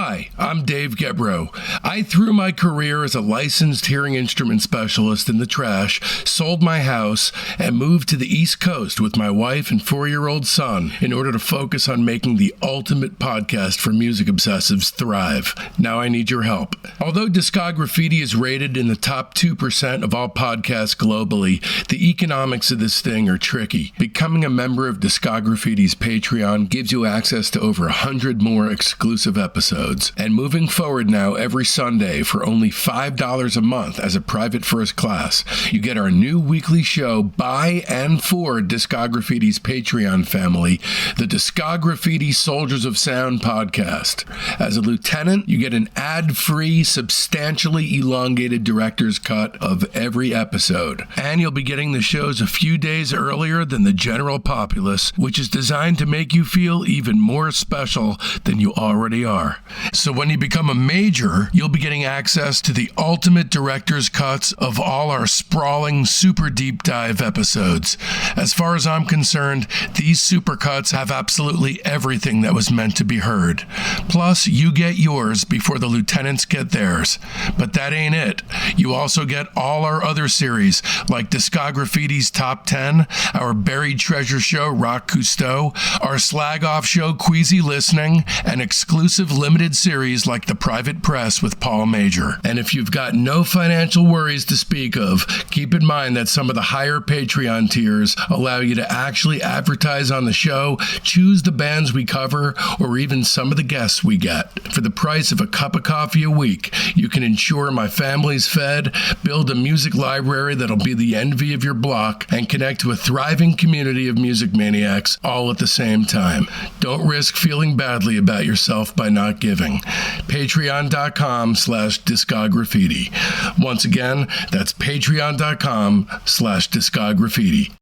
Hi, I'm Dave Gebroe. I threw my career as a licensed hearing instrument specialist in the trash, sold my house, and moved to the East Coast with my wife and 4-year-old son in order to focus on making the ultimate podcast for music obsessives thrive. Now I need your help. Although Discograffiti is rated in the top 2% of all podcasts globally, the economics of this thing are tricky. Becoming a member of Discograffiti's Patreon gives you access to over 100 more exclusive episodes. And moving forward now every Sunday for only $5 a month as a private first class, you get our new weekly show by and for Discograffiti's Patreon family, the Discograffiti Soldiers of Sound podcast. As a lieutenant, you get an ad-free, substantially elongated director's cut of every episode. And you'll be getting the shows a few days earlier than the general populace, which is designed to make you feel even more special than you already are. So when you become a major, you'll be getting access to the ultimate director's cuts of all our sprawling, super deep dive episodes. As far as I'm concerned, these super cuts have absolutely everything that was meant to be heard. Plus, you get yours before the lieutenants get theirs. But that ain't it. You also get all our other series, like Discograffiti's Top 10, our Buried Treasure show, Rock Cousteau, our Slag Off show, Queasy Listening, and exclusive limited series like The Private Press with Paul Major. And if you've got no financial worries to speak of, keep in mind that some of the higher Patreon tiers allow you to actually advertise on the show, choose the bands we cover, or even some of the guests we get. For the price of a cup of coffee a week, you can ensure my family's fed, build a music library that'll be the envy of your block, and connect to a thriving community of music maniacs all at the same time. Don't risk feeling badly about yourself by not giving. Patreon.com/Discograffiti. Once again, that's Patreon.com/Discograffiti.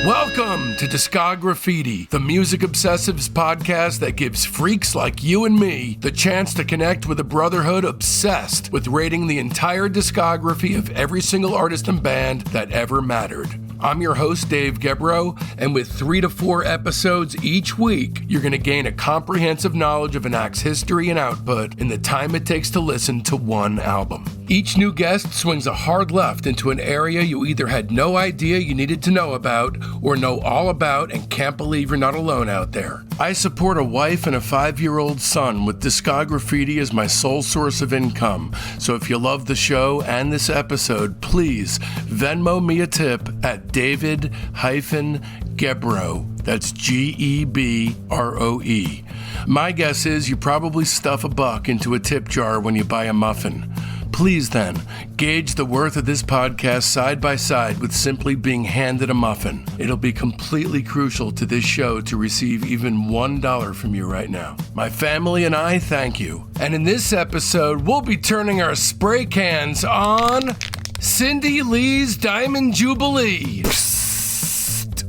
Welcome to Discograffiti, the music obsessives podcast that gives freaks like you and me the chance to connect with a brotherhood obsessed with rating the entire discography of every single artist and band that ever mattered. I'm your host, Dave Gebroe, and with 3 to 4 episodes each week, you're going to gain a comprehensive knowledge of an act's history and output in the time it takes to listen to one album. Each new guest swings a hard left into an area you either had no idea you needed to know about or know all about and can't believe you're not alone out there. I support a wife and a 5-year-old son with Discograffiti as my sole source of income. So if you love the show and this episode, please Venmo me a tip at David-Gebroe. That's Gebroe. My guess is you probably stuff $1 into a tip jar when you buy a muffin. Please then, gauge the worth of this podcast side by side with simply being handed a muffin. It'll be completely crucial to this show to receive even $1 from you right now. My family and I thank you. And in this episode, we'll be turning our spray cans on Cindy Lee's Diamond Jubilee,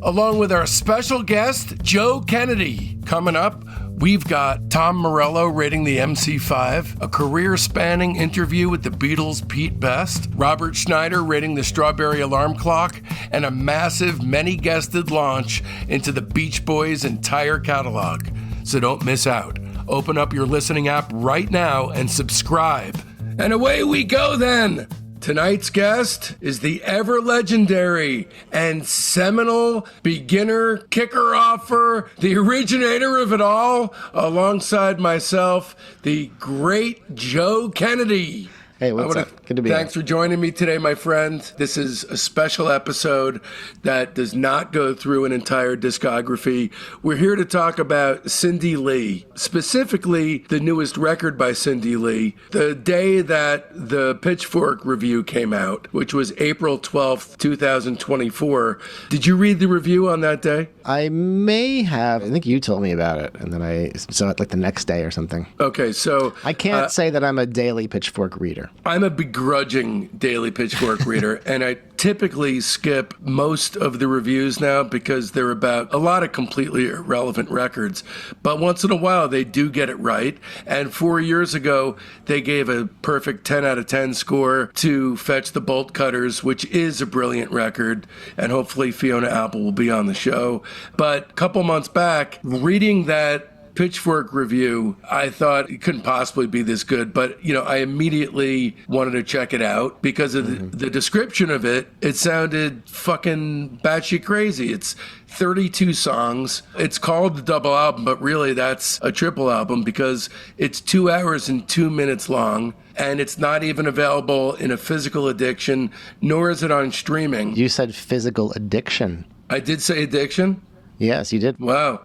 along with our special guest, Joe Kennedy. Coming up, we've got Tom Morello rating the MC5, a career-spanning interview with the Beatles' Pete Best, Robert Schneider rating the Strawberry Alarm Clock, and a massive, many-guested launch into the Beach Boys' entire catalog. So don't miss out. Open up your listening app right now and subscribe. And away we go then! Tonight's guest is the ever-legendary and seminal beginner kicker-offer, the originator of it all, alongside myself, the great Joe Kennedy. Hey, what's up? Good to be here. Thanks for joining me today, my friend. This is a special episode that does not go through an entire discography. We're here to talk about Cindy Lee, specifically the newest record by Cindy Lee, the day that the Pitchfork review came out, which was April 12th, 2024. Did you read the review on that day? I may have. I think you told me about it, and then I saw it like the next day or something. Okay, so I can't say that I'm a daily Pitchfork reader. I'm a begrudging daily Pitchfork reader, and I typically skip most of the reviews now because they're about a lot of completely irrelevant records. But once in a while, they do get it right. And 4 years ago, they gave a perfect 10 out of 10 score to Fetch the Bolt Cutters, which is a brilliant record. And hopefully Fiona Apple will be on the show. But a couple months back, reading that Pitchfork review, I thought it couldn't possibly be this good, but I immediately wanted to check it out because of the description of it. It sounded fucking batshit crazy. It's 32 songs. It's called the double album, but really that's a triple album because it's 2 hours and 2 minutes long, and it's not even available in a physical edition, nor is it on streaming. You said physical addiction. I did say addiction? Yes, you did. Wow.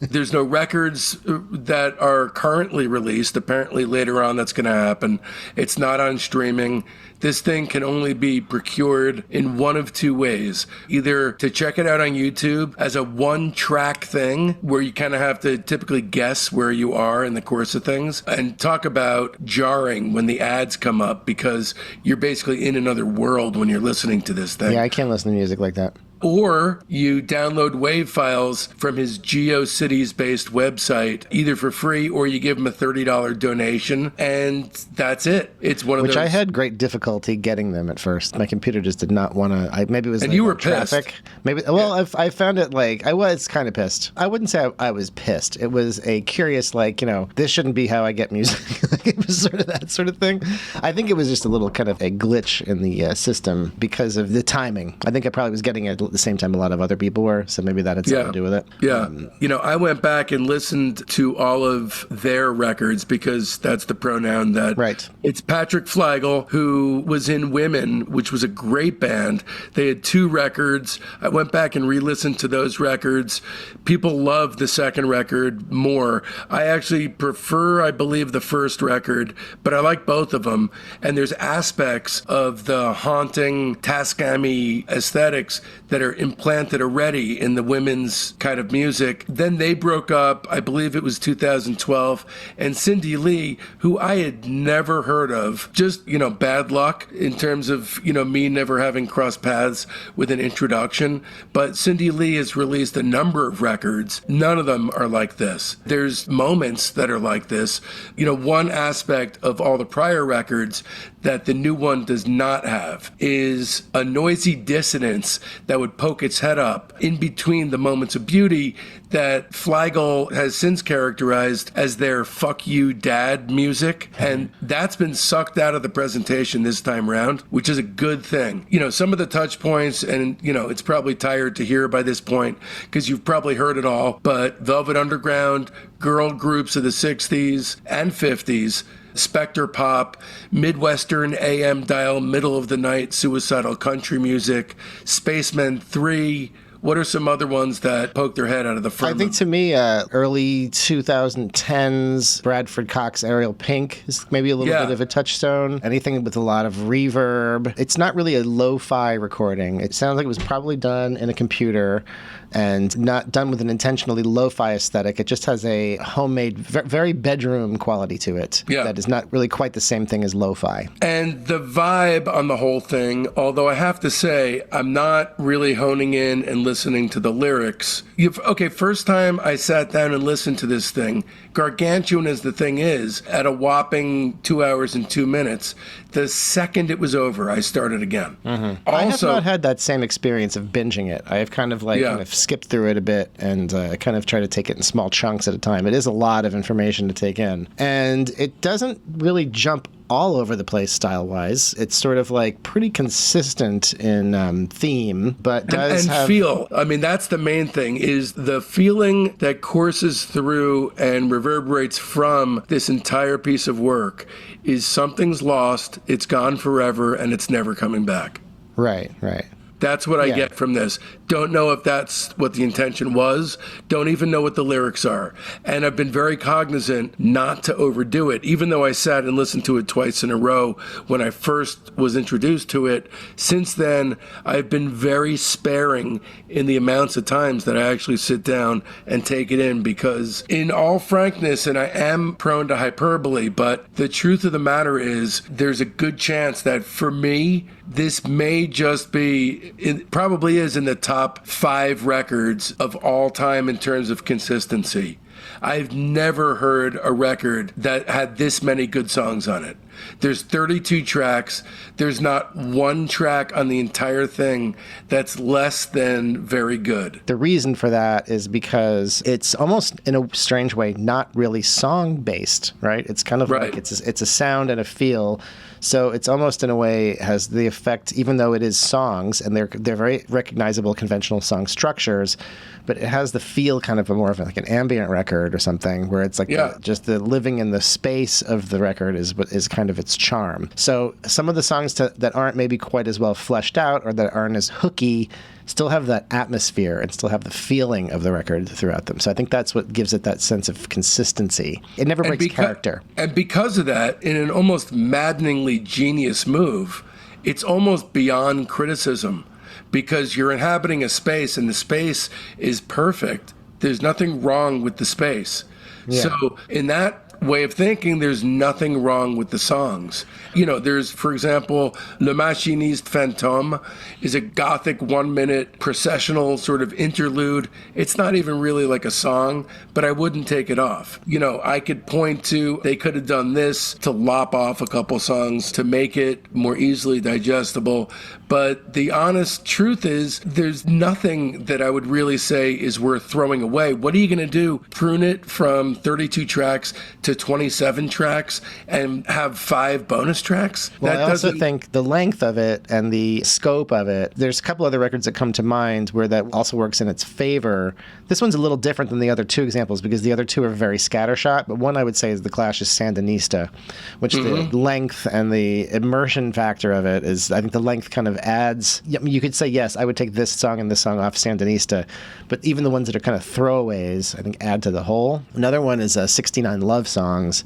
There's no records that are currently released. Apparently later on that's going to happen. It's not on streaming. This thing can only be procured in one of two ways. Either to check it out on YouTube as a one-track thing where you kind of have to typically guess where you are in the course of things, and talk about jarring when the ads come up because you're basically in another world when you're listening to this thing. Yeah, I can't listen to music like that. Or you download WAV files from his GeoCities-based website, either for free or you give him a $30 donation, and that's it. It's one of those. Which I had great difficulty getting them at first. My computer just did not want to. Maybe it was. And like you were traffic. pissed. Maybe. Well, yeah. I found it I was kind of pissed. I wouldn't say I was pissed. It was a curious, this shouldn't be how I get music. It was sort of that sort of thing. I think it was just a little kind of a glitch in the system because of the timing. I think I probably was getting it at the same time a lot of other people were, so maybe that had something to do with it. Yeah. I went back and listened to all of their records because that's the pronoun that... Right. It's Patrick Flegel, who was in Women, which was a great band. They had 2 records. I went back and re-listened to those records. People loved the second record more. I actually prefer, I believe, the first record, but I like both of them. And there's aspects of the haunting Tascami aesthetics that are implanted already in the Women's kind of music. Then they broke up, I believe it was 2012, and Cindy Lee, who I had never heard of, just, bad luck in terms of, me never having crossed paths with an introduction, but Cindy Lee has released a number of records. None of them are like this. There's moments that are like this. One aspect of all the prior records that the new one does not have is a noisy dissonance that would poke its head up in between the moments of beauty that Flegel has since characterized as their fuck you dad music. And that's been sucked out of the presentation this time around, which is a good thing. Some of the touch points, and, it's probably tired to hear by this point because you've probably heard it all, but Velvet Underground, girl groups of the 60s and 50s, Spectre pop, Midwestern AM dial, middle of the night, suicidal country music, Spacemen 3. What are some other ones that poke their head out of the firmament? I think to me, early 2010s, Bradford Cox, Ariel Pink is maybe a little bit of a touchstone. Anything with a lot of reverb. It's not really a lo-fi recording. It sounds like it was probably done in a computer and not done with an intentionally lo-fi aesthetic. It just has a homemade, very bedroom quality to it that is not really quite the same thing as lo-fi. And the vibe on the whole thing, although I have to say, I'm not really honing in and listening to the lyrics. First time I sat down and listened to this thing, gargantuan as the thing is, at a whopping 2 hours and 2 minutes, the second it was over, I started again. Mm-hmm. I have not had that same experience of binging it. I have kind of skipped through it a bit and kind of try to take it in small chunks at a time. It is a lot of information to take in. And it doesn't really jump all over the place style-wise. It's sort of pretty consistent in theme, but does have... feel. I mean, that's the main thing, is the feeling that courses through and reverberates from this entire piece of work is something's lost, it's gone forever, and it's never coming back. Right. That's what I get from this. Don't know if that's what the intention was. Don't even know what the lyrics are. And I've been very cognizant not to overdo it, even though I sat and listened to it twice in a row when I first was introduced to it. Since then, I've been very sparing in the amounts of times that I actually sit down and take it in, because in all frankness, and I am prone to hyperbole, but the truth of the matter is there's a good chance that for me, this may just be, it probably is in the top 5 records of all time in terms of consistency. I've never heard a record that had this many good songs on it. There's 32 tracks. There's not one track on the entire thing that's less than very good. The reason for that is because it's almost, in a strange way, not really song-based, right? It's kind of like it's a sound and a feel. So it's almost, in a way, has the effect, even though it is songs, and they're very recognizable conventional song structures, but it has the feel kind of more of like an ambient record or something, where it's like just the living in the space of the record is kind of its charm. So some of the songs that aren't maybe quite as well fleshed out or that aren't as hooky still have that atmosphere and still have the feeling of the record throughout them. So I think that's what gives it that sense of consistency. It never breaks character. And because of that, in an almost maddeningly genius move, it's almost beyond criticism, because you're inhabiting a space and the space is perfect. There's nothing wrong with the space. Yeah. So in that way of thinking, there's nothing wrong with the songs. You know, there's, for example, Le Machiniste Fantôme is a gothic 1-minute processional sort of interlude. It's not even really like a song, but I wouldn't take it off. You know, I could point to, they could have done this to lop off a couple songs to make it more easily digestible. But the honest truth is, there's nothing that I would really say is worth throwing away. What are you going to do? Prune it from 32 tracks to 27 tracks and have 5 bonus tracks? Well, I also think the length of it and the scope of it, there's a couple other records that come to mind where that also works in its favor. This one's a little different than the other 2 examples because the other 2 are very scattershot, but one I would say is The Clash's Sandinista, which the length and the immersion factor of it is, I think the length kind of adds, you could say, yes, I would take this song and this song off Sandinista, but even the ones that are kind of throwaways, I think, add to the whole. Another one is 69 Love Songs,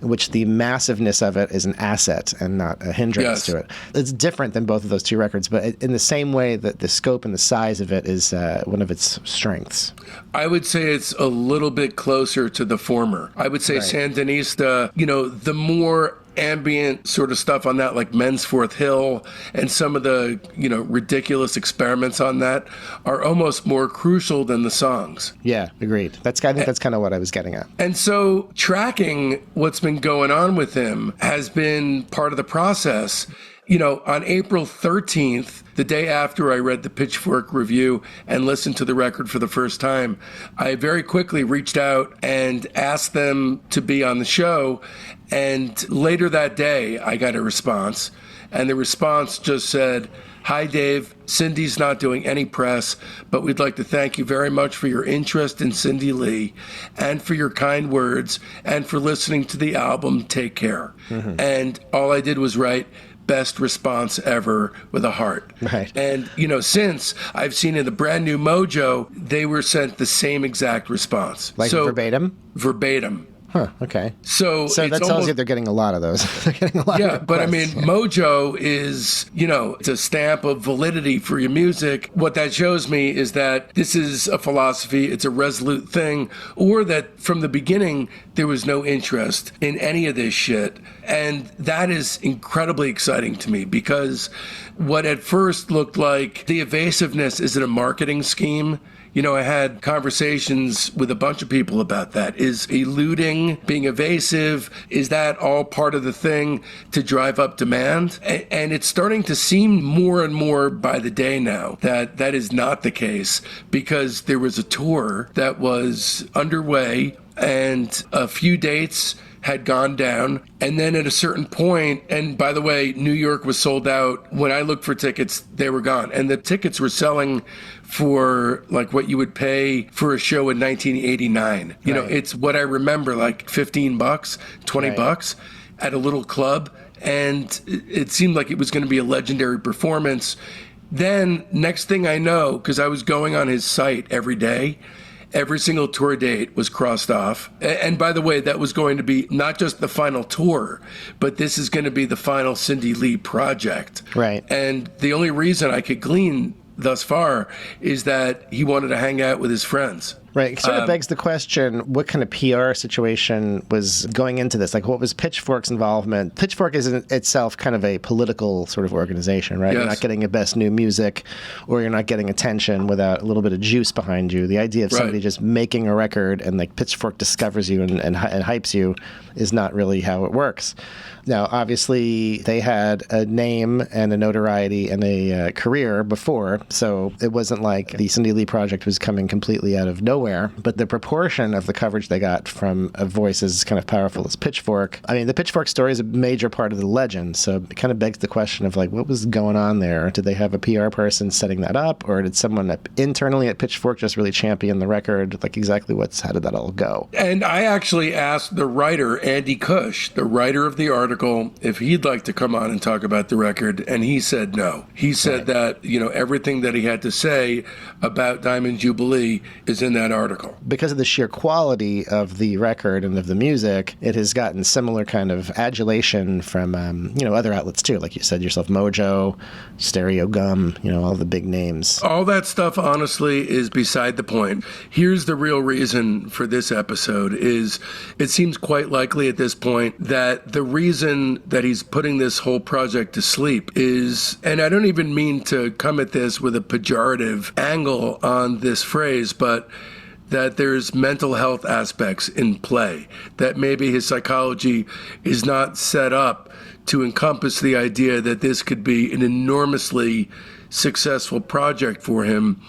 which the massiveness of it is an asset and not a hindrance to it. It's different than both of those 2 records, but in the same way that the scope and the size of it is one of its strengths. I would say it's a little bit closer to the former. I would say Sandinista, you know, the more ambient sort of stuff on that, like Mensforth Hill and some of the, you know, ridiculous experiments on that are almost more crucial than the songs. Yeah, agreed. I think that's kind of what I was getting at. And so tracking what's been going on with him has been part of the process. You know, on April 13th, the day after I read the Pitchfork review and listened to the record for the first time, I very quickly reached out and asked them to be on the show. And later that day, I got a response. And the response just said, "Hi, Dave. Cindy's not doing any press, but we'd like to thank you very much for your interest in Cindy Lee and for your kind words and for listening to the album. Take care." And all I did was write, "Best response ever," with a heart. Right. And, you know, since I've seen in the brand new Mojo, they were sent the same exact response. Like verbatim? Verbatim. Huh, okay. So that tells you they're getting a lot of those. They're getting a lot of requests. But I mean, Mojo is, you know, it's a stamp of validity for your music. What that shows me is that this is a philosophy, it's a resolute thing, or that from the beginning, there was no interest in any of this shit. And that is incredibly exciting to me, because what at first looked like the evasiveness is it a marketing scheme? You know, I had conversations with a bunch of people about that. Is eluding, being evasive, is that all part of the thing to drive up demand? And it's starting to seem more and more by the day now that that is not the case, because there was a tour that was underway and a few dates had gone down. And then at a certain point, and by the way, New York was sold out. When I looked for tickets, they were gone. And the tickets were selling for like what you would pay for a show in 1989. You know, it's what I remember, like $15, $20 at a little club. And it seemed like it was going to be a legendary performance. Then, next thing I know, because I was going on his site every day, every single tour date was crossed off. And by the way, that was going to be not just the final tour, but this is going to be the final Cindy Lee project. Right. And the only reason I could glean thus far is that he wanted to hang out with his friends. Right. It sort of begs the question, what kind of PR situation was going into this? Like, what was Pitchfork's involvement? Pitchfork is in itself kind of a political sort of organization, right? Yes. You're not getting the best new music, or you're not getting attention without a little bit of juice behind you. The idea of somebody just making a record and like Pitchfork discovers you and hypes you is not really how it works. Now, obviously, they had a name and a notoriety and a career before, so it wasn't like the Cindy Lee project was coming completely out of nowhere. But the proportion of the coverage they got from a voice as kind of powerful as Pitchfork, I mean, the Pitchfork story is a major part of the legend, so it kind of begs the question of, like, what was going on there? Did they have a PR person setting that up, or did someone internally at Pitchfork just really champion the record? Like, exactly how did that all go? And I actually asked the writer, Andy Cush, the writer of the article, if he'd like to come on and talk about the record, and he said no. He said that, everything that he had to say about Diamond Jubilee is in that article. Because of the sheer quality of the record and of the music, it has gotten similar kind of adulation from, other outlets too. Like you said yourself, Mojo, Stereo Gum, all the big names. All that stuff, honestly, is beside the point. Here's the real reason for this episode is it seems quite likely at this point that the reason that he's putting this whole project to sleep is, and I don't even mean to come at this with a pejorative angle on this phrase, but that there's mental health aspects in play, that maybe his psychology is not set up to encompass the idea that this could be an enormously successful project for him,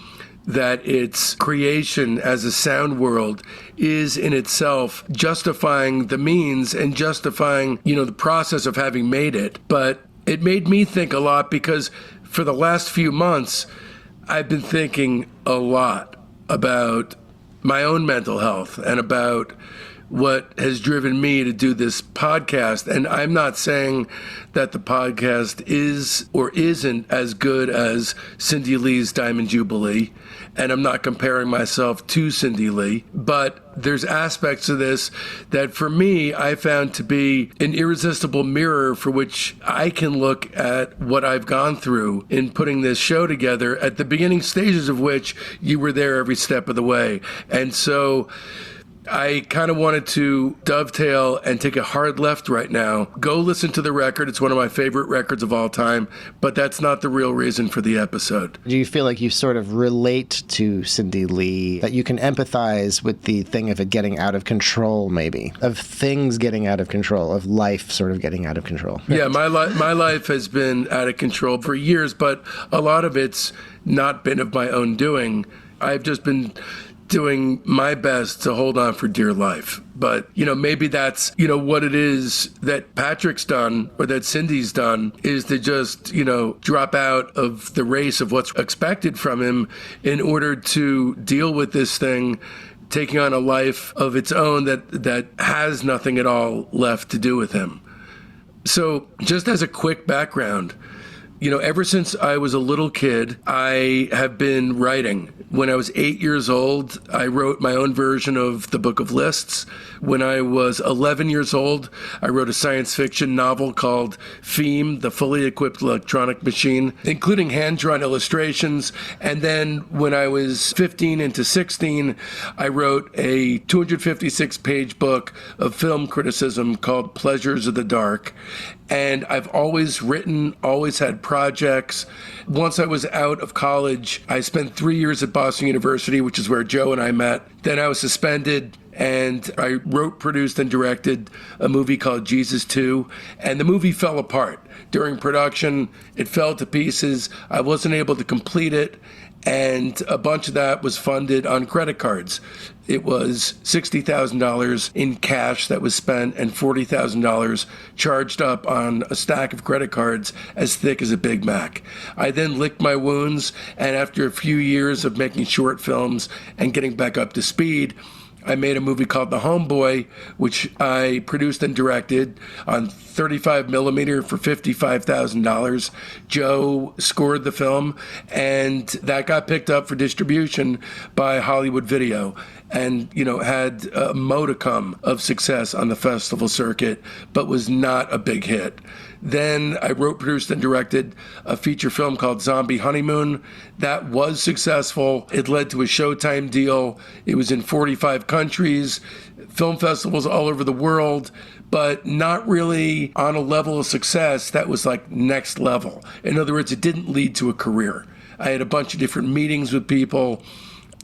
that its creation as a sound world is in itself justifying the means and justifying, the process of having made it. But it made me think a lot because for the last few months, I've been thinking a lot about my own mental health and about what has driven me to do this podcast. And I'm not saying that the podcast is or isn't as good as Cindy Lee's Diamond Jubilee, and I'm not comparing myself to Cindy Lee, but there's aspects of this that for me I found to be an irresistible mirror for which I can look at what I've gone through in putting this show together, at the beginning stages of which you were there every step of the way. And so I kind of wanted to dovetail and take a hard left right now. Go listen to the record. It's one of my favorite records of all time, but that's not the real reason for the episode. Do you feel like you sort of relate to Cindy Lee, that you can empathize with the thing of it getting out of control, maybe, of things getting out of control, of life sort of getting out of control? Yeah, my life has been out of control for years, but a lot of it's not been of my own doing. I've just been doing my best to hold on for dear life. But, maybe that's, what it is that Patrick's done or that Cindy's done is to just, drop out of the race of what's expected from him in order to deal with this thing taking on a life of its own that has nothing at all left to do with him. So just as a quick background, ever since I was a little kid, I have been writing. When I was 8 years old, I wrote my own version of the Book of Lists. When I was 11 years old, I wrote a science fiction novel called Pheme, the Fully Equipped Electronic Machine, including hand-drawn illustrations. And then when I was 15 into 16, I wrote a 256-page book of film criticism called Pleasures of the Dark. And I've always written, always had projects. Once I was out of college, I spent 3 years at Boston University, which is where Joe and I met. Then I was suspended, and I wrote, produced, and directed a movie called Jesus 2. And the movie fell apart. During production, it fell to pieces. I wasn't able to complete it. And a bunch of that was funded on credit cards. It was $60,000 in cash that was spent and $40,000 charged up on a stack of credit cards as thick as a Big Mac. I then licked my wounds, and after a few years of making short films and getting back up to speed, I made a movie called The Homeboy, which I produced and directed on 35 millimeter for $55,000. Joe scored the film, and that got picked up for distribution by Hollywood Video, and had a modicum of success on the festival circuit, but was not a big hit. Then I wrote, produced, and directed a feature film called Zombie Honeymoon. That was successful. It led to a Showtime deal. It was in 45 countries, film festivals all over the world, but not really on a level of success that was like next level. In other words, it didn't lead to a career. I had a bunch of different meetings with people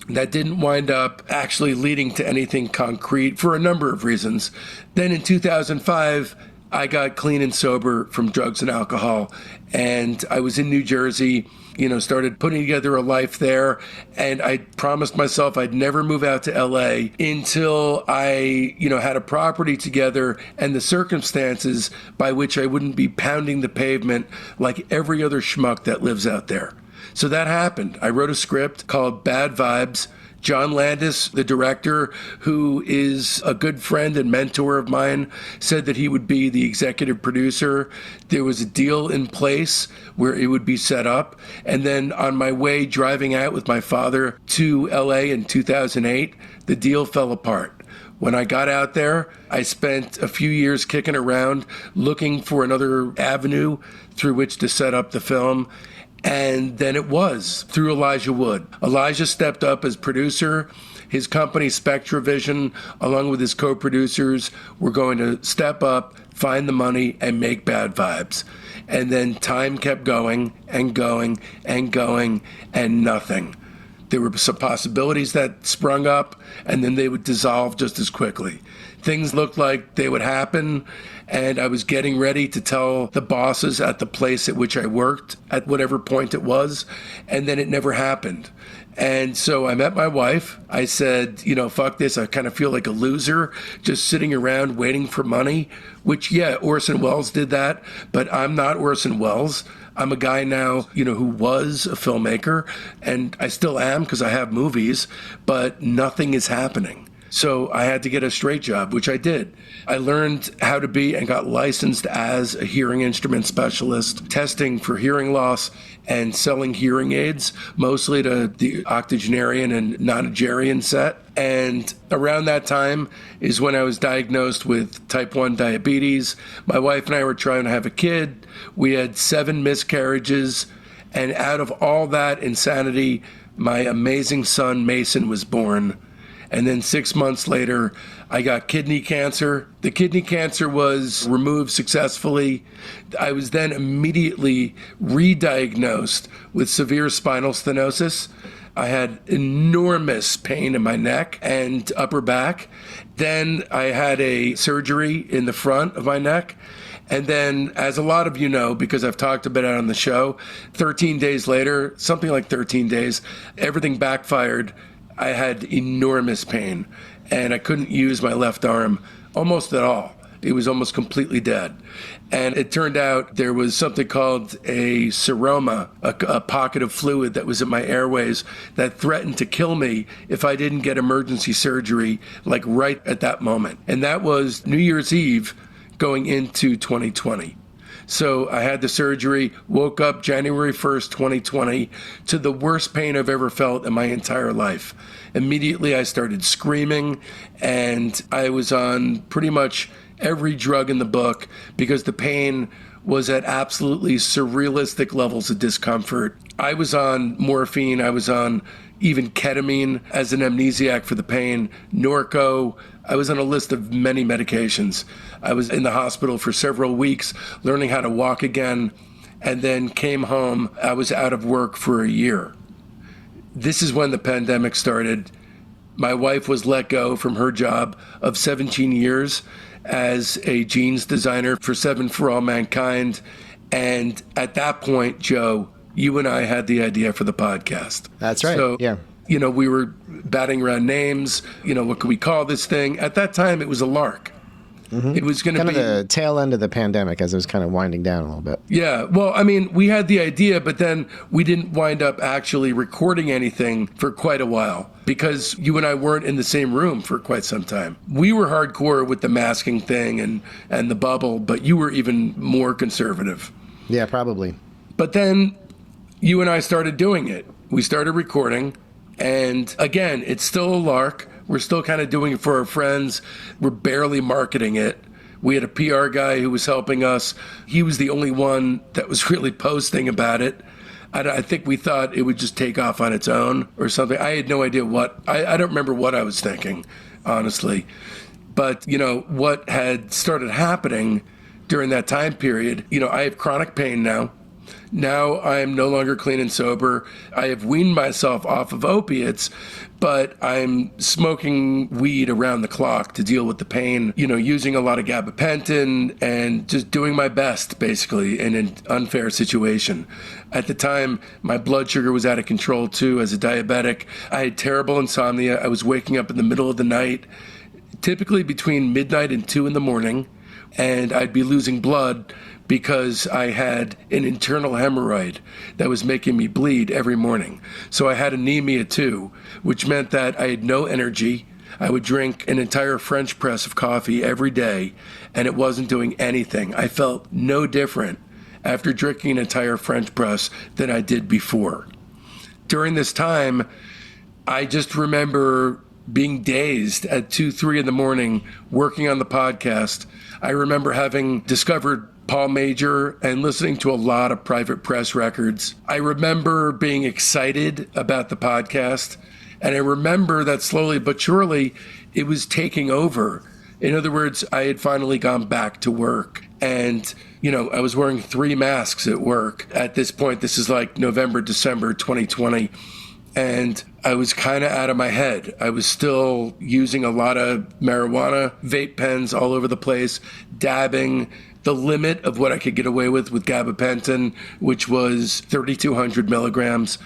that didn't wind up actually leading to anything concrete for a number of reasons. Then in 2005, I got clean and sober from drugs and alcohol, and I was in New Jersey, started putting together a life there, and I promised myself I'd never move out to LA until I, had a property together and the circumstances by which I wouldn't be pounding the pavement like every other schmuck that lives out there. So that happened. I wrote a script called Bad Vibes. John Landis, the director, who is a good friend and mentor of mine, said that he would be the executive producer. There was a deal in place where it would be set up. And then on my way driving out with my father to LA in 2008, the deal fell apart. When I got out there, I spent a few years kicking around looking for another avenue through which to set up the film. And then it was through Elijah Wood. Elijah stepped up as producer. His company, SpectraVision, along with his co-producers, were going to step up, find the money, and make Bad Vibes. And then time kept going and going and going, and nothing. There were some possibilities that sprung up, and then they would dissolve just as quickly. Things looked like they would happen, and I was getting ready to tell the bosses at the place at which I worked, at whatever point it was, and then it never happened. And so I met my wife. I said, fuck this. I kind of feel like a loser just sitting around waiting for money, which, yeah, Orson Welles did that, but I'm not Orson Welles. I'm a guy now, who was a filmmaker, and I still am because I have movies, but nothing is happening. So I had to get a straight job, which I did. I learned how to be and got licensed as a hearing instrument specialist, testing for hearing loss and selling hearing aids, mostly to the octogenarian and nonagenarian set. And around that time is when I was diagnosed with type 1 diabetes. My wife and I were trying to have a kid. We had 7 miscarriages. And out of all that insanity, my amazing son, Mason, was born. And then 6 months later, I got kidney cancer. The kidney cancer was removed successfully. I was then immediately re-diagnosed with severe spinal stenosis. I had enormous pain in my neck and upper back. Then I had a surgery in the front of my neck. And then, as a lot of you know, because I've talked about it on the show, 13 days later, something like 13 days, everything backfired. I had enormous pain, and I couldn't use my left arm almost at all. It was almost completely dead. And it turned out there was something called a seroma, a pocket of fluid that was in my airways that threatened to kill me if I didn't get emergency surgery, like right at that moment. And that was New Year's Eve going into 2020. So I had the surgery, woke up January 1st, 2020, to the worst pain I've ever felt in my entire life. Immediately I started screaming, and I was on pretty much every drug in the book because the pain was at absolutely surrealistic levels of discomfort. I was on morphine, I was on even ketamine as an amnesiac for the pain, Norco. I was on a list of many medications. I was in the hospital for several weeks learning how to walk again, and then came home. I was out of work for a year. This is when the pandemic started. My wife was let go from her job of 17 years as a jeans designer for Seven for All Mankind. And at that point, Joe, you and I had the idea for the podcast. That's right. So, yeah. We were batting around names. What could we call this thing? At that time, it was a lark. It was going to be kind of the tail end of the pandemic as it was kind of winding down a little bit. Yeah. Well, I mean, we had the idea, but then we didn't wind up actually recording anything for quite a while because you and I weren't in the same room for quite some time. We were hardcore with the masking thing and the bubble, but you were even more conservative. Yeah, probably. But then you and I started doing it. We started recording, and again, it's still a lark. We're still kind of doing it for our friends. We're barely marketing it. We had a PR guy who was helping us. He was the only one that was really posting about it. I think we thought it would just take off on its own or something. I had no idea I don't remember what I was thinking, honestly. But, what had started happening during that time period, I have chronic pain now. Now I am no longer clean and sober. I have weaned myself off of opiates, but I'm smoking weed around the clock to deal with the pain, using a lot of gabapentin and just doing my best, basically, in an unfair situation. At the time, my blood sugar was out of control, too, as a diabetic. I had terrible insomnia. I was waking up in the middle of the night, typically between midnight and 2 in the morning, and I'd be losing blood because I had an internal hemorrhoid that was making me bleed every morning. So I had anemia too, which meant that I had no energy. I would drink an entire French press of coffee every day, and it wasn't doing anything. I felt no different after drinking an entire French press than I did before. During this time, I just remember being dazed at 2, 3 in the morning, working on the podcast. I remember having discovered Paul Major and listening to a lot of Private Press records. I remember being excited about the podcast, and I remember that slowly but surely it was taking over. In other words, I had finally gone back to work, and I was wearing 3 masks at work. At this point, this is like November, December 2020, and I was kind of out of my head. I was still using a lot of marijuana, vape pens all over the place, dabbing. The limit of what I could get away with gabapentin, which was 3,200 milligrams.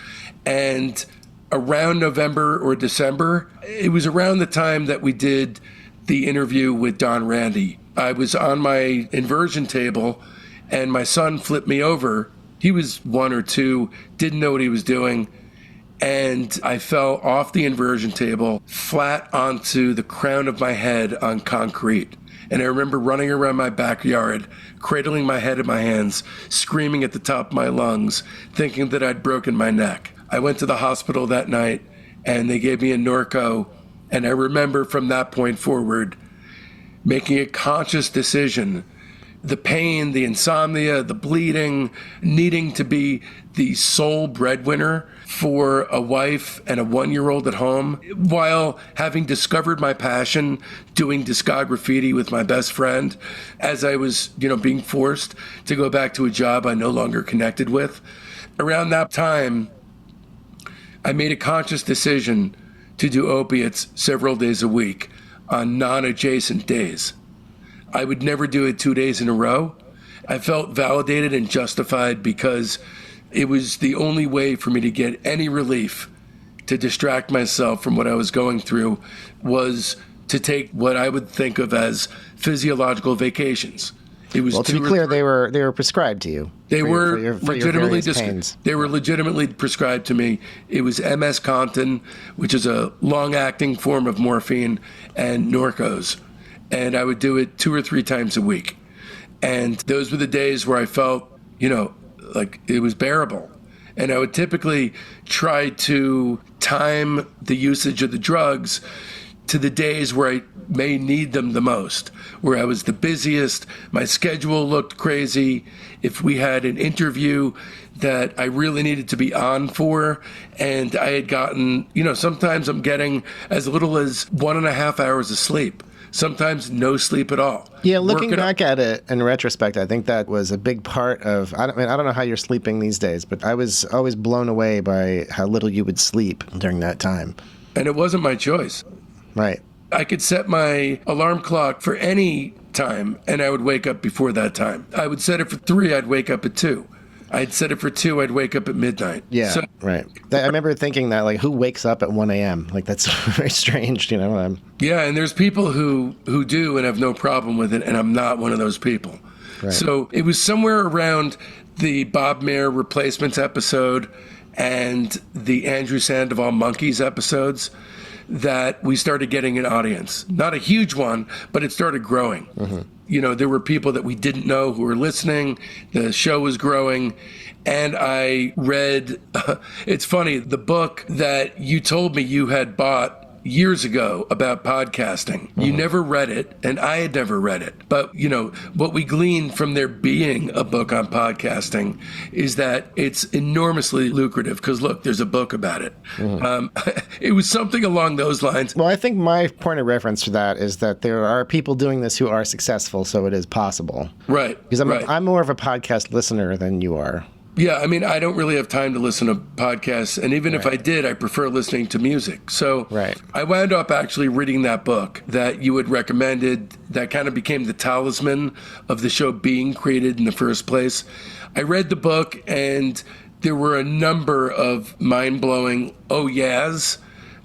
And around November or December, it was around the time that we did the interview with Don Randy. I was on my inversion table, and my son flipped me over. He was 1 or 2, didn't know what he was doing. And I fell off the inversion table, flat onto the crown of my head on concrete. And I remember running around my backyard, cradling my head in my hands, screaming at the top of my lungs, thinking that I'd broken my neck. I went to the hospital that night, and they gave me a Norco. And I remember from that point forward, making a conscious decision. The pain, the insomnia, the bleeding, needing to be the sole breadwinner for a wife and a 1-year-old at home, while having discovered my passion doing Discograffiti with my best friend, as I was, being forced to go back to a job I no longer connected with. Around that time, I made a conscious decision to do opiates several days a week on non-adjacent days. I would never do it 2 days in a row. I felt validated and justified because it was the only way for me to get any relief, to distract myself from what I was going through, was to take what I would think of as physiological vacations. It was to be clear, they were prescribed to you. They were legitimately prescribed to me. It was MS Contin, which is a long-acting form of morphine, and Norcos. And I would do it 2 or 3 times a week. And those were the days where I felt, like it was bearable. And I would typically try to time the usage of the drugs to the days where I may need them the most, where I was the busiest, my schedule looked crazy. If we had an interview that I really needed to be on for, and I had gotten, sometimes I'm getting as little as 1.5 hours of sleep. Sometimes no sleep at all. Yeah, looking back at it in retrospect, I think that was a big part of, I don't know how you're sleeping these days, but I was always blown away by how little you would sleep during that time. And it wasn't my choice. Right. I could set my alarm clock for any time, and I would wake up before that time. I would set it for 3, I'd wake up at 2. I'd set it for 2, I'd wake up at midnight. Yeah, So, right. I remember thinking that, like, who wakes up at 1 a.m.? Like, that's very strange, you know? yeah, and there's people who do and have no problem with it, and I'm not one of those people. Right. So it was somewhere around the Bob Mayer Replacements episode and the Andrew Sandoval Monkeys episodes that we started getting an audience. Not a huge one, but it started growing. Mm-hmm. You know, there were people that we didn't know who were listening. The show was growing. And I read, it's funny, the book that you told me you had bought years ago about podcasting. Mm-hmm. You never read it, and I had never read it. But, you know, what we gleaned from there being a book on podcasting is that it's enormously lucrative because, look, there's a book about it. Mm-hmm. It was something along those lines. Well, I think my point of reference for that is that there are people doing this who are successful, so it is possible. Right. Because I'm more of a podcast listener than you are. Yeah, I mean, I don't really have time to listen to podcasts. And even if I did, I prefer listening to music. So I wound up actually reading that book that you had recommended that kind of became the talisman of the show being created in the first place. I read the book, and there were a number of mind-blowing oh yeahs.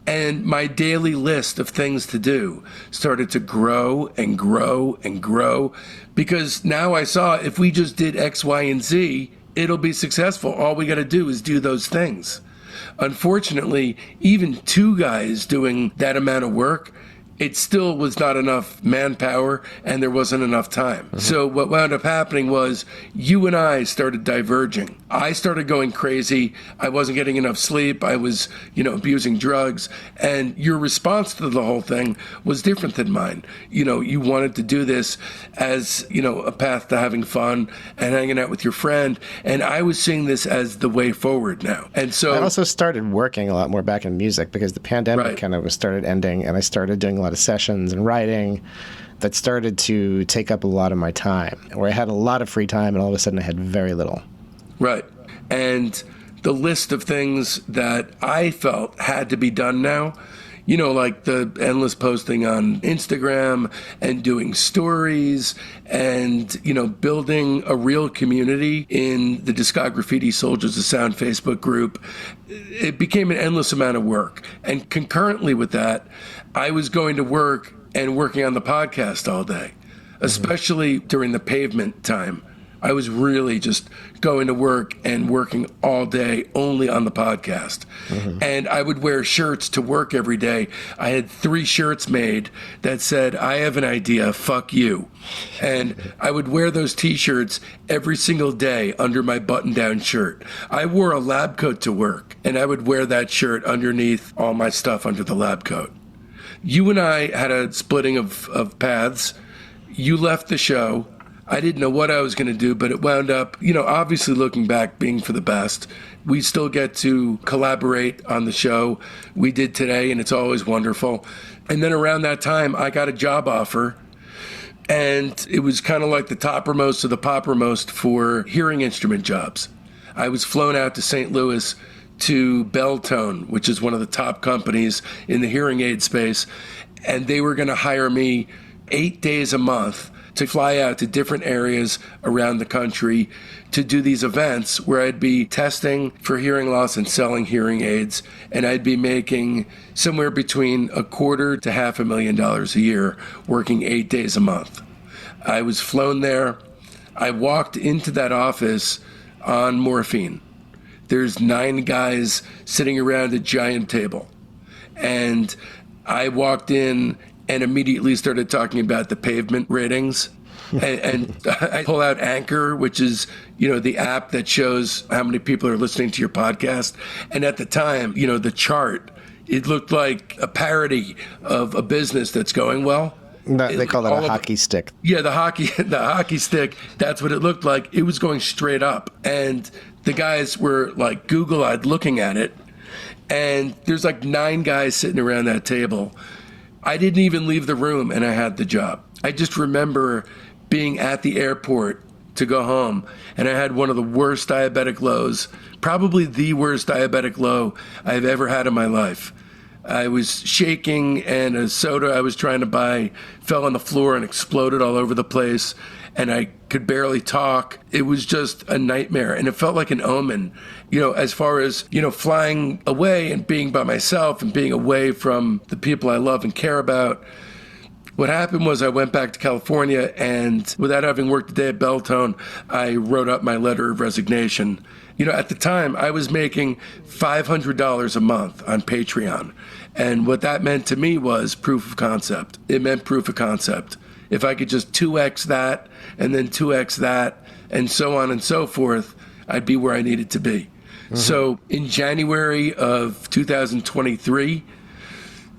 And my daily list of things to do started to grow and grow and grow because now I saw if we just did X, Y, and Z, it'll be successful. All we got to do is do those things. Unfortunately, even 2 guys doing that amount of work, it still was not enough manpower and there wasn't enough time. Mm-hmm. So what wound up happening was you and I started diverging. I started going crazy. I wasn't getting enough sleep. I was, abusing drugs. And your response to the whole thing was different than mine. You wanted to do this as, a path to having fun and hanging out with your friend. And I was seeing this as the way forward now. And so I also started working a lot more back in music because the pandemic kind of started ending, and I started doing a lot of sessions and writing that started to take up a lot of my time, where I had a lot of free time and all of a sudden I had very little. Right. And the list of things that I felt had to be done now, like the endless posting on Instagram and doing stories and, building a real community in the Discograffiti Soldiers of Sound Facebook group, it became an endless amount of work. And concurrently with that, I was going to work and working on the podcast all day, especially during the Pavement time. I was really just going to work and working all day only on the podcast. Mm-hmm. And I would wear shirts to work every day. I had 3 shirts made that said, I have an idea, fuck you. And I would wear those T-shirts every single day under my button-down shirt. I wore a lab coat to work, and I would wear that shirt underneath all my stuff under the lab coat. You and I had a splitting of paths. You left the show. I didn't know what I was going to do, but it wound up, obviously looking back, being for the best. We still get to collaborate on the show. We did today, and it's always wonderful. And then around that time, I got a job offer, and it was kind of like the toppermost of the poppermost for hearing instrument jobs. I was flown out to St. Louis to Belltone, which is one of the top companies in the hearing aid space, and they were going to hire me 8 days a month to fly out to different areas around the country to do these events where I'd be testing for hearing loss and selling hearing aids, and I'd be making somewhere between $250,000 to $500,000 a year, working 8 days a month. I was flown there. I walked into that office on morphine. There's 9 guys sitting around a giant table, and I walked in and immediately started talking about the Pavement ratings. and I pull out Anchor, which is, the app that shows how many people are listening to your podcast. And at the time, the chart, it looked like a parody of a business that's going well. They call that a hockey stick. Yeah, the hockey stick, that's what it looked like. It was going straight up. And the guys were like Google-eyed looking at it. And there's like 9 guys sitting around that table. I didn't even leave the room and I had the job. I just remember being at the airport to go home, and I had one of the worst diabetic lows, probably the worst diabetic low I've ever had in my life. I was shaking, and a soda I was trying to buy fell on the floor and exploded all over the place. and I could barely talk. It was just a nightmare, and it felt like an omen, as far as, flying away and being by myself and being away from the people I love and care about. What happened was I went back to California, and without having worked a day at Beltone, I wrote up my letter of resignation. At the time, I was making $500 a month on Patreon. And what that meant to me was proof of concept. It meant proof of concept. If I could just 2x that, and then 2x that, and so on and so forth, I'd be where I needed to be. Mm-hmm. So in January of 2023,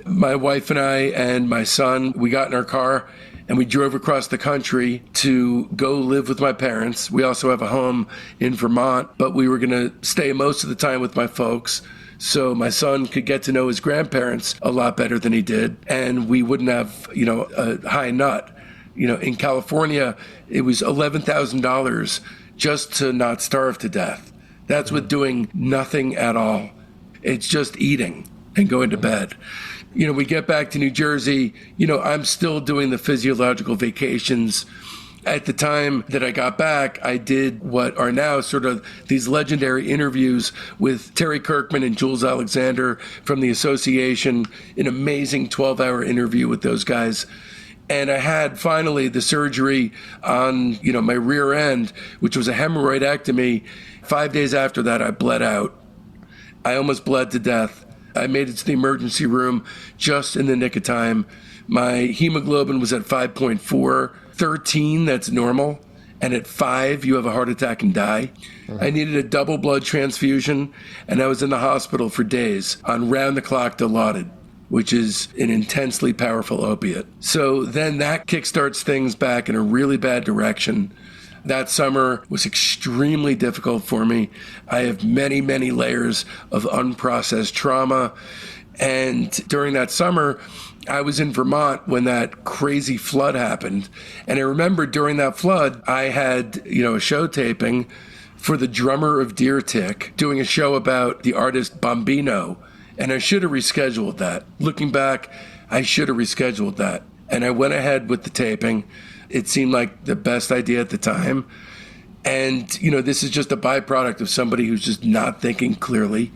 my wife and I and my son, we got in our car and we drove across the country to go live with my parents. We also have a home in Vermont, but we were going to stay most of the time with my folks so my son could get to know his grandparents a lot better than he did, and we wouldn't have, a high nut. In California, it was $11,000 just to not starve to death. That's with doing nothing at all. It's just eating and going to bed. We get back to New Jersey, I'm still doing the physiological vacations. At the time that I got back, I did what are now sort of these legendary interviews with Terry Kirkman and Jules Alexander from the association, an amazing 12-hour interview with those guys. And I had finally the surgery on, my rear end, which was a hemorrhoidectomy. 5 days after that, I bled out. I almost bled to death. I made it to the emergency room just in the nick of time. My hemoglobin was at 5.4, 13, that's normal. And at 5, you have a heart attack and die. Mm-hmm. I needed a double blood transfusion, and I was in the hospital for days on round-the-clock Dilaudid, which is an intensely powerful opiate. So then that kickstarts things back in a really bad direction. That summer was extremely difficult for me. I have many, many layers of unprocessed trauma. And during that summer, I was in Vermont when that crazy flood happened. And I remember during that flood, I had, a show taping for the drummer of Deer Tick, doing a show about the artist Bambino. And I should have rescheduled that. Looking back, I should have rescheduled that. And I went ahead with the taping. It seemed like the best idea at the time. And, this is just a byproduct of somebody who's just not thinking clearly.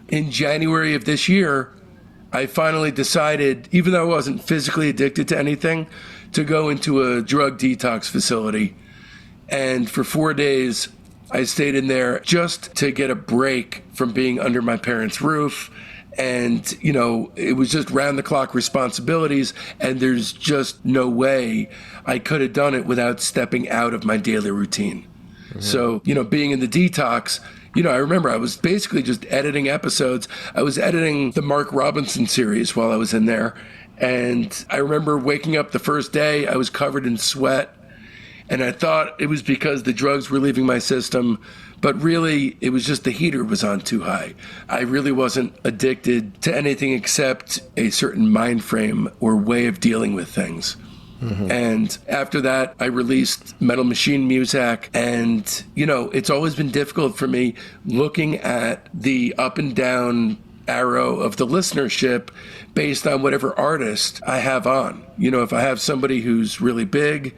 In January of this year, I finally decided, even though I wasn't physically addicted to anything, to go into a drug detox facility. And for 4 days, I stayed in there just to get a break from being under my parents' roof. And, it was just round-the-clock responsibilities, and there's just no way I could have done it without stepping out of my daily routine. Mm-hmm. So, being in the detox, I remember I was basically just editing episodes. I was editing the Mark Robinson series while I was in there. And I remember waking up the first day, I was covered in sweat. And I thought it was because the drugs were leaving my system, but really it was just the heater was on too high. I really wasn't addicted to anything except a certain mind frame or way of dealing with things. Mm-hmm. And after that, I released Metal Machine Muzak. And, it's always been difficult for me looking at the up and down arrow of the listenership based on whatever artist I have on. If I have somebody who's really big,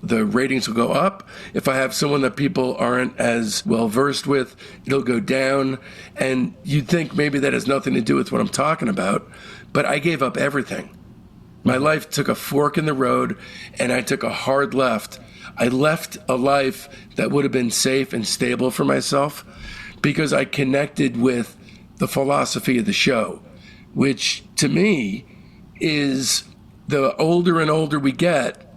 the ratings will go up. If I have someone that people aren't as well versed with, it'll go down. And you'd think maybe that has nothing to do with what I'm talking about, but I gave up everything. My life took a fork in the road, and I took a hard left. I left a life that would have been safe and stable for myself because I connected with the philosophy of the show, which to me is the older and older we get,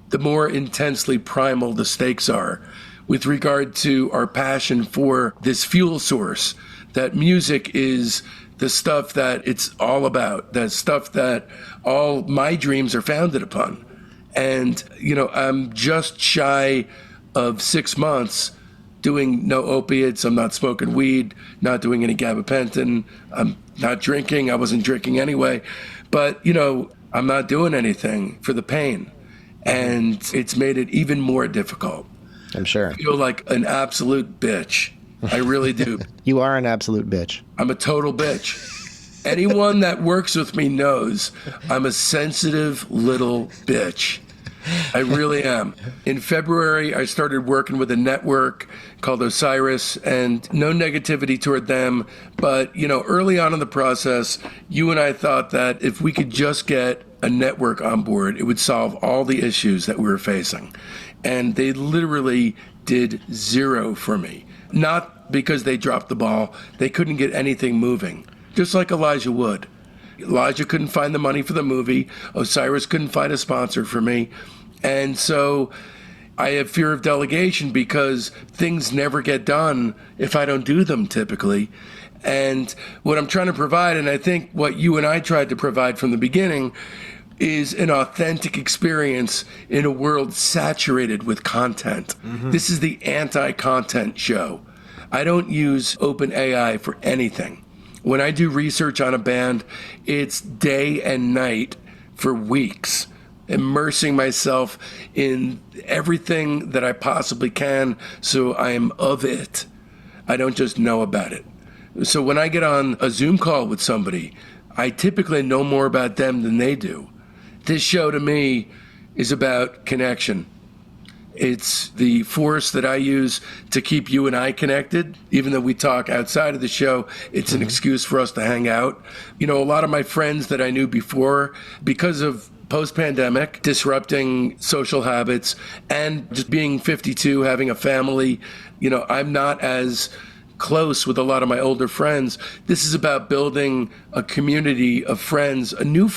the more intensely primal the stakes are with regard to our passion for this fuel source, that music is the stuff that it's all about, that stuff that all my dreams are founded upon. And, I'm just shy of 6 months doing no opiates. I'm not smoking weed, not doing any gabapentin. I'm not drinking. I wasn't drinking anyway. But, I'm not doing anything for the pain. And it's made it even more difficult. I'm sure. I feel like an absolute bitch. I really do. You are an absolute bitch. I'm a total bitch. Anyone that works with me knows I'm a sensitive little bitch. I really am. In February, I started working with a network called Osiris, and no negativity toward them. But, early on in the process, you and I thought that if we could just get a network on board, it would solve all the issues that we were facing. And they literally did zero for me. Not because they dropped the ball. They couldn't get anything moving, just like Elijah Wood. Elijah couldn't find the money for the movie. Osiris couldn't find a sponsor for me. And so I have fear of delegation because things never get done if I don't do them typically. And what I'm trying to provide, and I think what you and I tried to provide from the beginning, is an authentic experience in a world saturated with content. Mm-hmm. This is the anti-content show. I don't use OpenAI for anything. When I do research on a band, it's day and night for weeks, immersing myself in everything that I possibly can so I am of it. I don't just know about it. So when I get on a Zoom call with somebody, I typically know more about them than they do. This show to me is about connection. It's the force that I use to keep you and I connected. Even though we talk outside of the show, it's an excuse for us to hang out. A lot of my friends that I knew before, because of post-pandemic, disrupting social habits, and just being 52, having a family, I'm not as close with a lot of my older friends. This is about building a community of friends, new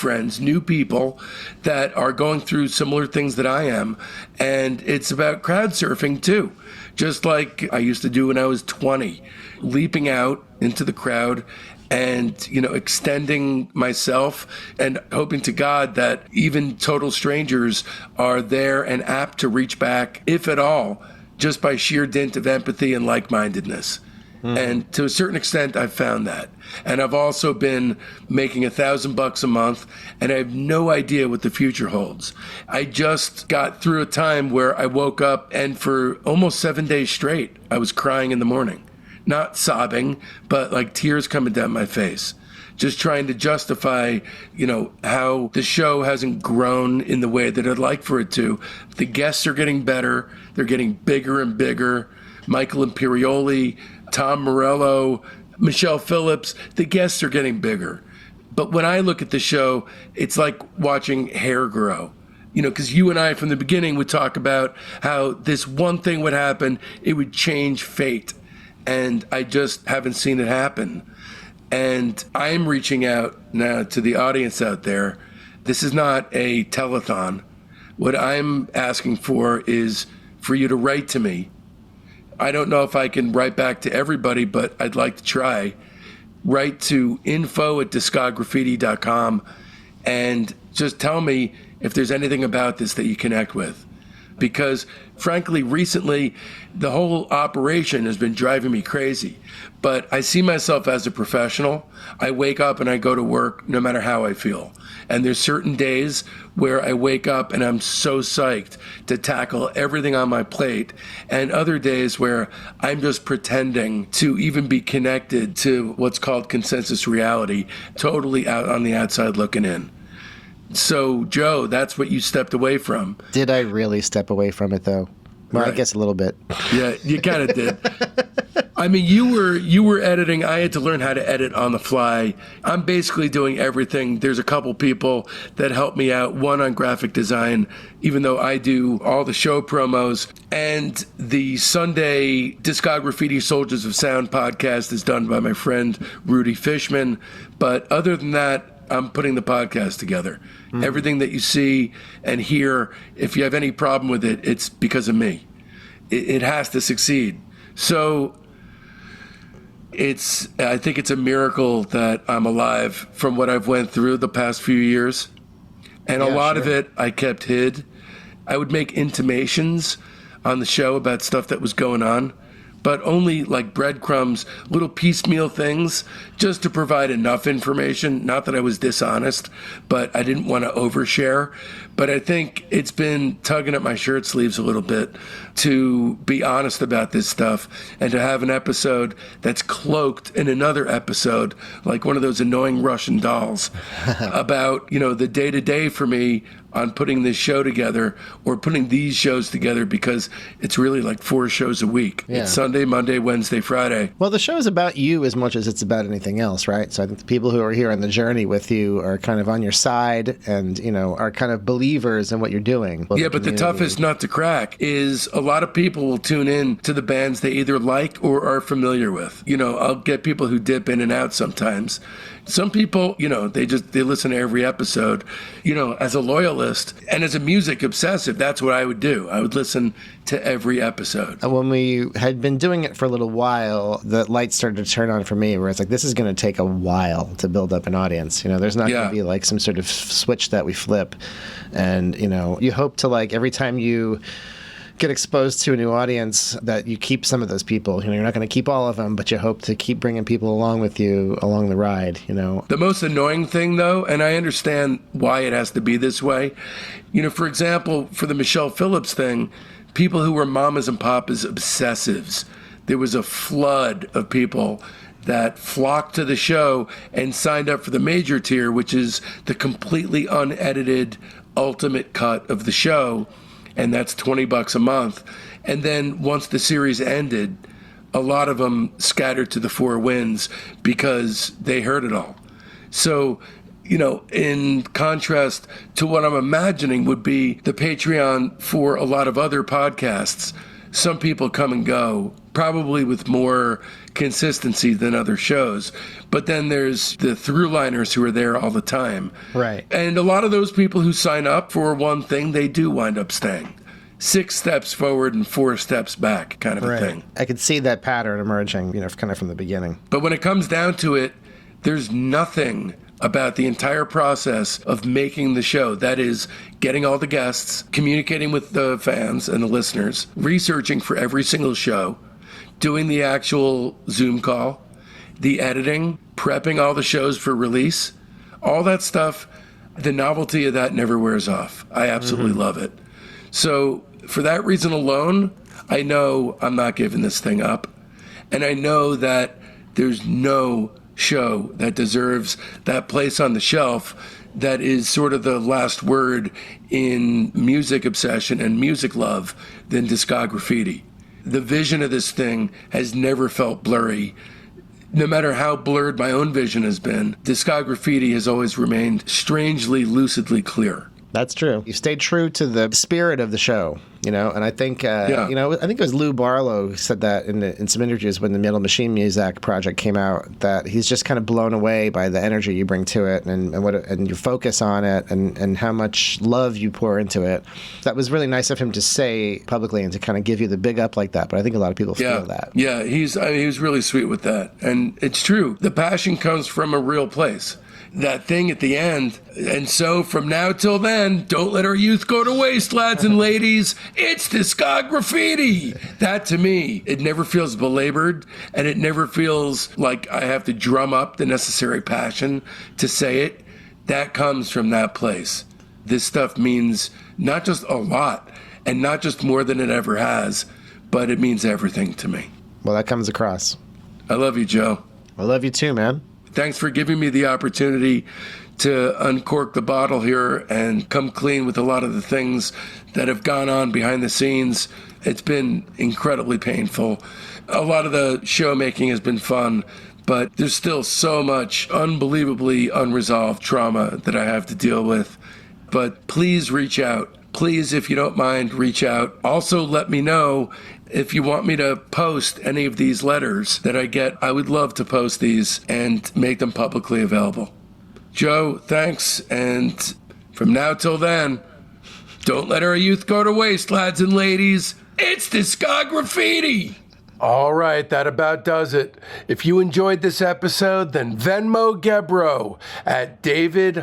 people that are going through similar things that I am. And it's about crowd surfing too, just like I used to do when I was 20, leaping out into the crowd and, extending myself and hoping to God that even total strangers are there and apt to reach back, if at all, just by sheer dint of empathy and like-mindedness. And to a certain extent, I've found that. And I've also been making $1,000 a month, and I have no idea what the future holds. I just got through a time where I woke up, and for almost 7 days straight, I was crying in the morning. Not sobbing, but like tears coming down my face. Just trying to justify, how the show hasn't grown in the way that I'd like for it to. The guests are getting better. They're getting bigger and bigger. Michael Imperioli, Tom Morello, Michelle Phillips, the guests are getting bigger. But when I look at the show, it's like watching hair grow. Because you and I from the beginning would talk about how this one thing would happen, it would change fate. And I just haven't seen it happen. And I'm reaching out now to the audience out there. This is not a telethon. What I'm asking for is for you to write to me. I don't know if I can write back to everybody, but I'd like to try. Write to info@discograffiti.com and just tell me if there's anything about this that you connect with. Because frankly, recently, the whole operation has been driving me crazy. But I see myself as a professional. I wake up and I go to work no matter how I feel. And there's certain days where I wake up and I'm so psyched to tackle everything on my plate. And other days where I'm just pretending to even be connected to what's called consensus reality, totally out on the outside looking in. So, Joe, that's what you stepped away from. Did I really step away from it, though? Well, right. I guess a little bit. Yeah, you kind of did. I mean, you were editing. I had to learn how to edit on the fly. I'm basically doing everything. There's a couple people that help me out. One on graphic design, even though I do all the show promos. And the Sunday Discograffiti Soldiers of Sound podcast is done by my friend Rudy Fishman. But other than that, I'm putting the podcast together. Everything that you see and hear, if you have any problem with it, it's because of me. It has to succeed. So I think it's a miracle that I'm alive from what I've went through the past few years. And a lot of it I kept hid. I would make intimations on the show about stuff that was going on, but only like breadcrumbs, little piecemeal things, just to provide enough information. Not that I was dishonest, but I didn't want to overshare. But I think it's been tugging at my shirt sleeves a little bit to be honest about this stuff and to have an episode that's cloaked in another episode, like one of those annoying Russian dolls, about, the day-to-day for me on putting this show together or putting these shows together, because it's really like 4 shows a week. Yeah. It's Sunday, Monday, Wednesday, Friday. Well, the show is about you as much as it's about anything else, right? So I think the people who are here on the journey with you are kind of on your side and, are kind of believers in what you're doing. Yeah, but the toughest nut to crack is a lot of people will tune in to the bands they either like or are familiar with. I'll get people who dip in and out sometimes. Some people, they listen to every episode. As a loyalist and as a music obsessive, that's what I would do. I would listen to every episode. When we had been doing it for a little while, the lights started to turn on for me, where it's like, this is going to take a while to build up an audience. There's not going to be like some sort of switch that we flip. And, you hope to, like, every time you get exposed to a new audience, that you keep some of those people. You're not going to keep all of them, but you hope to keep bringing people along with you along the ride. The most annoying thing, though, and I understand why it has to be this way, for example, for the Michelle Phillips thing, people who were mamas and papas obsessives, there was a flood of people that flocked to the show and signed up for the major tier, which is the completely unedited ultimate cut of the show. And that's $20 a month. And then once the series ended, a lot of them scattered to the 4 winds because they heard it all. So, in contrast to what I'm imagining would be the Patreon for a lot of other podcasts, some people come and go, probably with more consistency than other shows. But then there's the throughliners who are there all the time. Right. And a lot of those people who sign up for one thing, they do wind up staying. 6 steps forward and 4 steps back kind of a thing. I could see that pattern emerging, kind of from the beginning. But when it comes down to it, there's nothing about the entire process of making the show. That is, getting all the guests, communicating with the fans and the listeners, researching for every single show, doing the actual Zoom call, the editing, prepping all the shows for release, all that stuff, the novelty of that never wears off. I absolutely love it. So for that reason alone, I know I'm not giving this thing up. And I know that there's no show that deserves that place on the shelf that is sort of the last word in music obsession and music love than Discograffiti. The vision of this thing has never felt blurry. No matter how blurred my own vision has been, Discograffiti has always remained strangely, lucidly clear. That's true. You stayed true to the spirit of the show, and I think, I think it was Lou Barlow who said that in some interviews when the Metal Machine Music project came out, that he's just kind of blown away by the energy you bring to it and your focus on it and how much love you pour into it. That was really nice of him to say publicly and to kind of give you the big up like that. But I think a lot of people feel that. Yeah, he was really sweet with that. And it's true. The passion comes from a real place. That thing at the end. And so from now till then, don't let our youth go to waste, lads and ladies. It's Discograffiti. That to me, it never feels belabored, and it never feels like I have to drum up the necessary passion to say it. That comes from that place. This stuff means not just a lot and not just more than it ever has, but it means everything to me. Well, that comes across. I love you, Joe. I love you too, man. Thanks for giving me the opportunity to uncork the bottle here and come clean with a lot of the things that have gone on behind the scenes. It's been incredibly painful. A lot of the show making has been fun, but there's still so much unbelievably unresolved trauma that I have to deal with. But please reach out. Please, if you don't mind, reach out. Also, let me know if you want me to post any of these letters that I get. I would love to post these and make them publicly available. Joe, thanks. And from now till then, don't let our youth go to waste, lads and ladies. It's Discograffiti. All right, that about does it. If you enjoyed this episode, then Venmo Gebroe at David-GEBROE.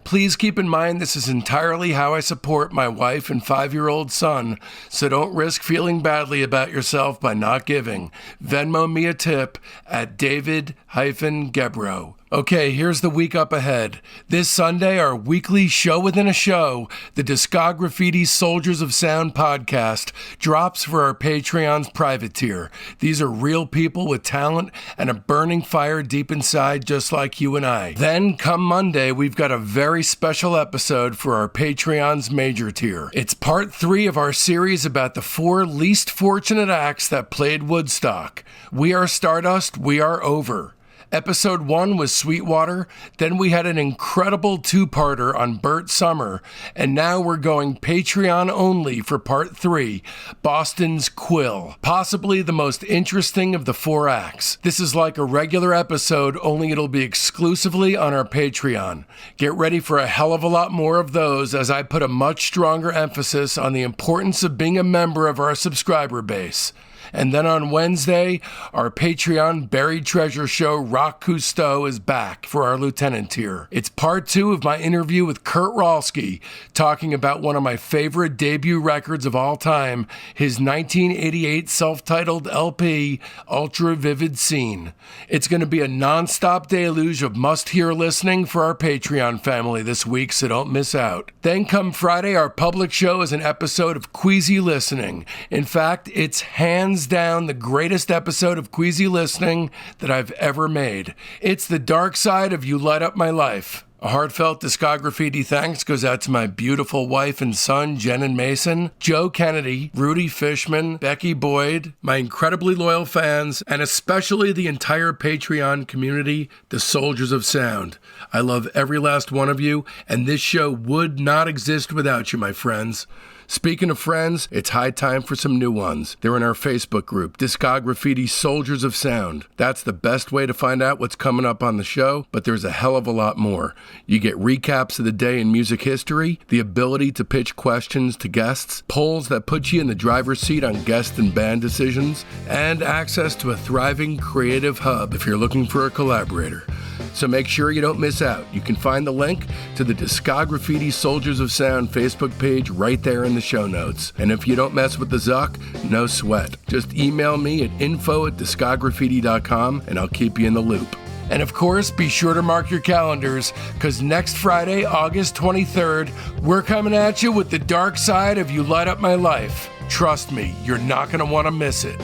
Please keep in mind this is entirely how I support my wife and 5-year-old son, so don't risk feeling badly about yourself by not giving. Venmo me a tip at David-Gebroe. Okay, here's the week up ahead. This Sunday, our weekly show within a show, the Discograffiti Soldiers of Sound podcast, drops for our Patreon's private tier. These are real people with talent and a burning fire deep inside, just like you and I. Then, come Monday, we've got a very special episode for our Patreon's major tier. It's part 3 of our series about the 4 least fortunate acts that played Woodstock. We are Stardust, we are over. Episode 1 was Sweetwater, then we had an incredible 2-parter on Burt Summer, and now we're going Patreon only for part 3, Boston's Quill, possibly the most interesting of the 4 acts. This is like a regular episode, only it'll be exclusively on our Patreon. Get ready for a hell of a lot more of those as I put a much stronger emphasis on the importance of being a member of our subscriber base. And then on Wednesday, our Patreon Buried Treasure show, Rock Cousteau, is back for our Lieutenant tier. It's part 2 of my interview with Kurt Rolski, talking about one of my favorite debut records of all time, his 1988 self-titled LP, Ultra Vivid Scene. It's going to be a non-stop deluge of must-hear listening for our Patreon family this week, so don't miss out. Then come Friday, our public show is an episode of Queasy Listening. In fact, it's hands down the greatest episode of Queasy Listening that I've ever made. It's the dark side of You Light Up My Life. A heartfelt Discograffiti thanks goes out to my beautiful wife and son, Jen and Mason, Joe Kennedy, Rudy Fishman, Becky Boyd, my incredibly loyal fans, and especially the entire Patreon community, the Soldiers of Sound. I love every last one of you, and this show would not exist without you, my friends. Speaking of friends, it's high time for some new ones. They're in our Facebook group, Discograffiti Soldiers of Sound. That's the best way to find out what's coming up on the show, but there's a hell of a lot more. You get recaps of the day in music history, the ability to pitch questions to guests, polls that put you in the driver's seat on guest and band decisions, and access to a thriving creative hub if you're looking for a collaborator. So make sure you don't miss out. You can find the link to the Discograffiti Soldiers of Sound Facebook page right there in the show notes. And if you don't mess with the Zuck, no sweat. Just email me at info@discograffiti.com and I'll keep you in the loop. And of course, be sure to mark your calendars, because next Friday, August 23rd, we're coming at you with the dark side of You Light Up My Life. Trust me, you're not going to want to miss it.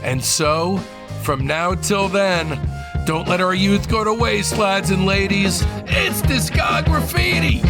And so, from now till then, don't let our youth go to waste, lads and ladies. It's Discograffiti!